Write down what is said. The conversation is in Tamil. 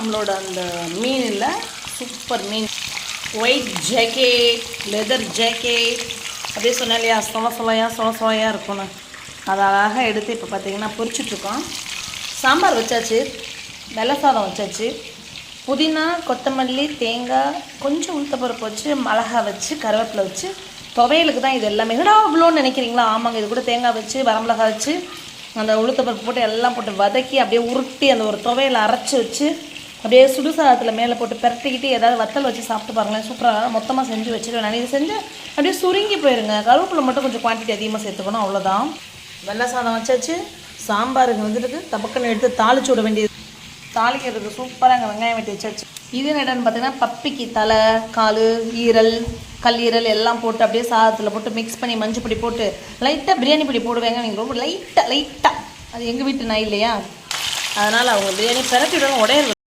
நம்மளோட அந்த மீன் இல்லை, சூப்பர் மீன், ஒயிட் ஜாக்கெட், லெதர் ஜாக்கெட், அப்படியே சொன்னேன் இல்லையா, சொலையாக இருக்கும்னு. அதை அழகாக எடுத்து இப்போ பார்த்திங்கன்னா பொரிச்சிட்ருக்கோம். சாம்பார் வச்சாச்சு, வெள்ளை சாதம் வச்சாச்சு, புதினா, கொத்தமல்லி, தேங்காய், கொஞ்சம் உளுத்தப்பருப்பு வச்சு, மிளகா வச்சு, கருவேப்பிலை வச்சு, துவையலுக்கு தான் இது எல்லாமே. என்னடா அவ்வளோன்னு நினைக்கிறீங்களா? ஆமாங்க, இது கூட தேங்காய் வச்சு, வரமிளகா வச்சு, அந்த உளுத்தப்பருப்பு போட்டு எல்லாம் போட்டு வதக்கி அப்படியே உருட்டி அந்த ஒரு துவையலை அரைச்சி வச்சு அப்படியே சுடுசாதத்தில் மேலே போட்டு பெரட்டிக்கிட்டு ஏதாவது வத்தல் வச்சு சாப்பிட்டு பாருங்களேன், சூப்பராக மொத்தமாக செஞ்சு வச்சுருவேன். நான் இது செஞ்சு அப்படியே சுருங்கி போயிருங்க. கருவேப்பிலை மட்டும் கொஞ்சம் குவான்டிட்டி அதிகமாக சேர்த்துக்கணும், அவ்வளோதான். வெள்ளை சாதம் வச்சாச்சு, சாம்பாருக்கு வந்துட்டு தபக்குன்னு எடுத்து தாளிச்சு விட வேண்டியது. தாளிக்கிறதுக்கு சூப்பராக அங்கே வெங்காயம் வெட்டி வச்சாச்சு. இது என்னென்னு பார்த்தீங்கன்னா பப்பிக்கு தலை, கால், ஈரல், கல்லீரல் எல்லாம் போட்டு அப்படியே சாதத்தில் போட்டு மிக்ஸ் பண்ணி மஞ்சள் பொடி போட்டு லைட்டாக பிரியாணி பொடி போடுவாங்க. நீங்கள் ரொம்ப லைட்டாக அது எங்கள் வீட்டு நாய் இல்லையா, அதனால் அவங்க பிரியாணி பெரட்டி விடணும், உடையிறது